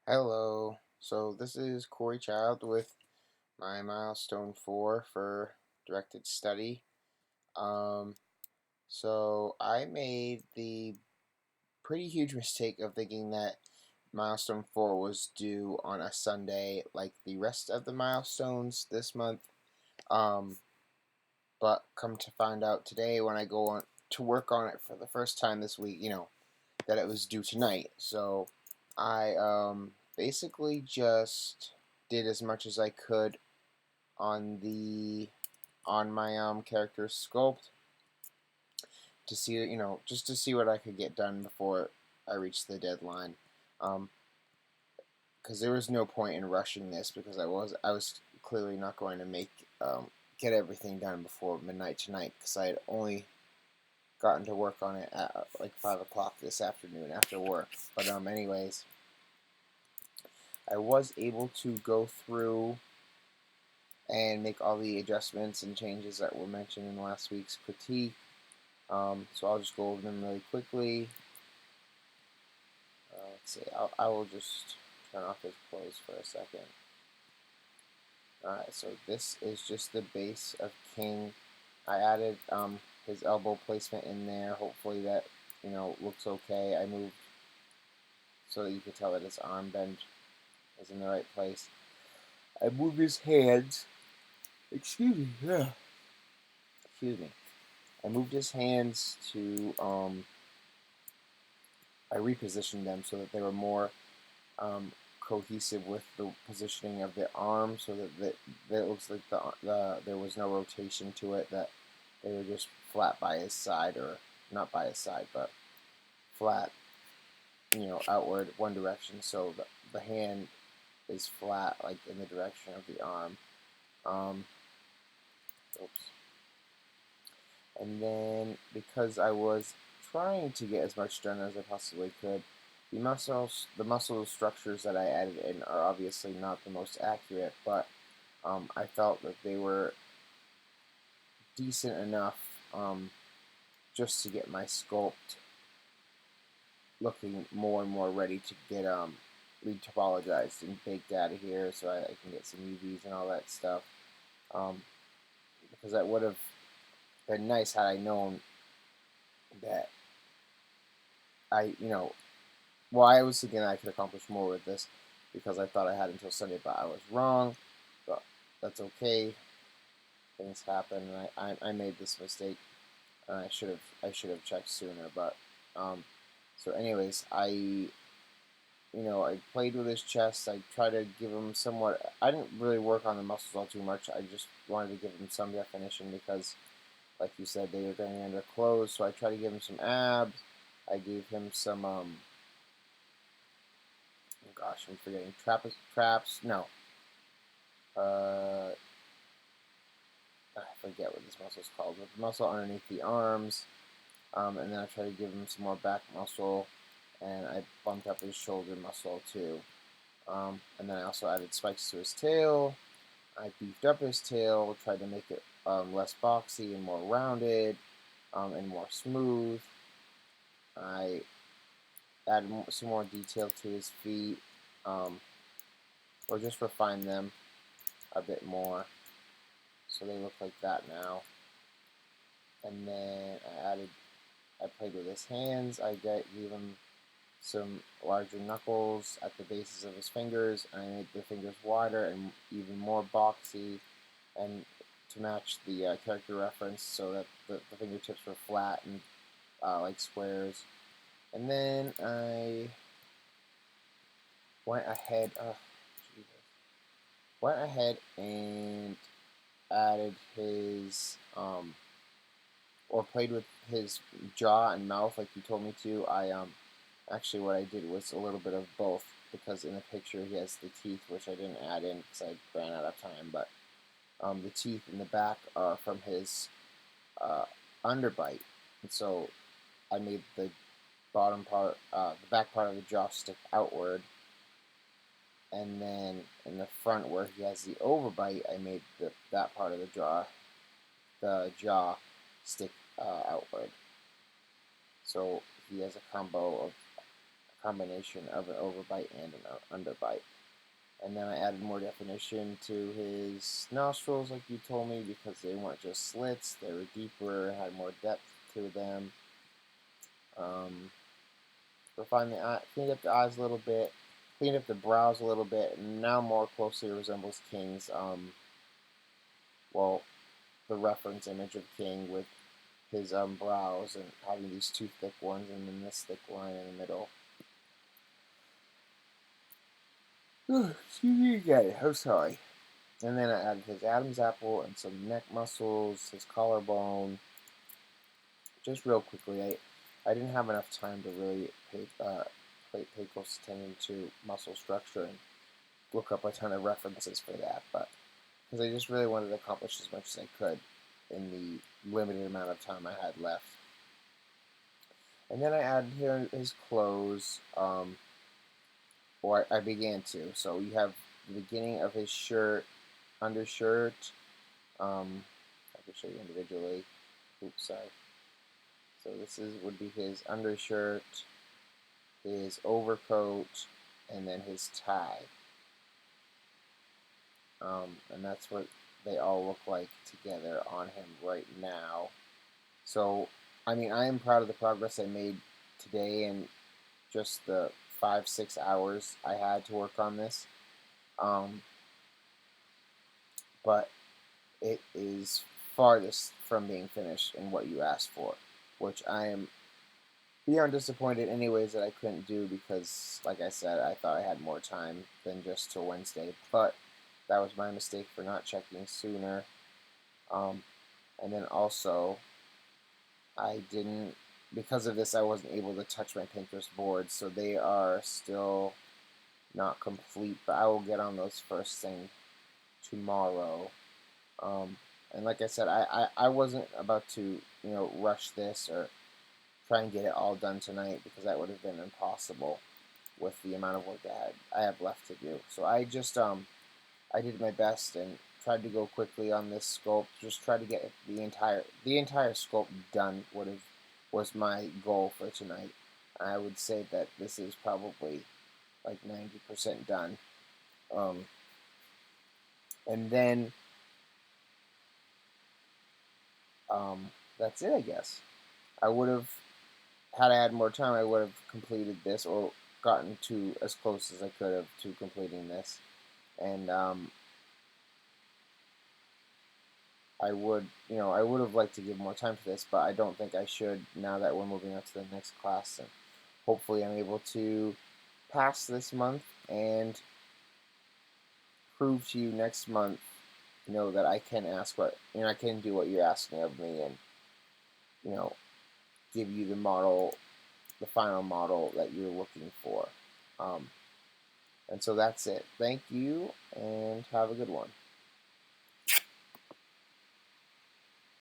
Hello. So this is Corey Child with my Milestone 4 for directed study. Um, so I made the pretty huge mistake of thinking that Milestone 4 was due on a Sunday like the rest of the milestones this month. Um, but come to find out today when I go on to work on it for the first time this week, that it was due tonight. So I basically just did as much as I could on my character sculpt to see just to see what I could get done before I reached the deadline. Um, because there was no point in rushing this because I was clearly not going to get everything done before midnight tonight because I had only gotten to work on it at like 5 o'clock this afternoon after work. But anyways, I was able to go through and make all the adjustments and changes that were mentioned in last week's critique. So I'll just go over them really quickly. Let's see. I will just turn off his clothes for a second. Alright, so this is just the base of King. I added his elbow placement in there. Hopefully that looks okay. I moved so that you could tell that his arm bend is in the right place. I moved his hands. Excuse me. Yeah. Excuse me. I moved his hands to I repositioned them so that they were more cohesive with the positioning of the arm, so that it looks like there was no rotation to it. That they were just flat by his side, or not by his side, but flat, outward one direction. So the hand is flat, like in the direction of the arm. Oops. And then because I was trying to get as much done as I possibly could, the muscle structures that I added in are obviously not the most accurate, but I felt that they were decent enough just to get my sculpt looking more and more ready to get retopologized and baked out of here, so I can get some UVs and all that stuff. Because that would have been nice had I known that well, I was thinking I could accomplish more with this because I thought I had until Sunday, but I was wrong. But that's okay. Things happen, and I made this mistake, and I should have checked sooner. But so anyways, I played with his chest. I tried to give him somewhat. I didn't really work on the muscles all too much. I just wanted to give him some definition because, like you said, they were going under clothes. So I tried to give him some abs. I gave him some oh gosh, I'm forgetting traps. No, I forget what this muscle is called, but the muscle underneath the arms. And then I tried to give him some more back muscle, and I bumped up his shoulder muscle too. And then I also added spikes to his tail. I beefed up his tail, tried to make it less boxy and more rounded and more smooth. I added some more detail to his feet, or just refined them a bit more, so they look like that now. And then I played with his hands. I gave him some larger knuckles at the bases of his fingers, and I made the fingers wider and even more boxy, and to match the character reference, so that the fingertips were flat and like squares. And then I went ahead. Jesus, went ahead and added his or played with his jaw and mouth like you told me to. I actually what I did was a little bit of both, because in the picture he has the teeth, which I didn't add in because I ran out of time. But the teeth in the back are from his uh, underbite, and so I made the the back part of the jaw stick outward, and then in the front where he has the overbite, I made that part of the jaw stick outward. So he has a combination of an overbite and an underbite. And then I added more definition to his nostrils, like you told me, because they weren't just slits, they were deeper, had more depth to them. Refined the eye, cleaned up the eyes a little bit, cleaned up the brows a little bit, and now more closely resembles King's, well, the reference image of King with his brows and having these two thick ones and then this thick line in the middle. Excuse me again, I'm sorry. And then I added his Adam's apple and some neck muscles, his collarbone. Just real quickly, I didn't have enough time to really pay close attention to muscle structure and look up a ton of references for that, but because I just really wanted to accomplish as much as I could in the limited amount of time I had left. And then I added here his clothes, or I began to. So you have the beginning of his shirt, undershirt. I can show you individually. Oops, sorry. So this would be his undershirt, his overcoat, and then his tie. And that's what they all look like together on him right now. So, I mean, I am proud of the progress I made today and just the 5-6 hours I had to work on this. But it is farthest from being finished in what you asked for, which I am beyond disappointed anyways that I couldn't do because, like I said, I thought I had more time than just till Wednesday, but that was my mistake for not checking sooner. And then also, I didn't, because of this, I wasn't able to touch my Pinterest boards, so they are still not complete, but I will get on those first thing tomorrow. And like I said, I wasn't about to, rush this or try and get it all done tonight because that would have been impossible with the amount of work I have left to do. So I just I did my best and tried to go quickly on this sculpt. Just try to get the entire sculpt done was my goal for tonight. I would say that this is probably like 90% done. And then that's it, I guess. I would have had I had more time, I would have completed this or gotten to as close as I could have to completing this. And I would have liked to give more time to this, but I don't think I should now that we're moving on to the next class. And hopefully I'm able to pass this month and prove to you next month, that I can I can do what you're asking of me and, you know, give you the final model that you're looking for. And so that's it. Thank you and have a good one.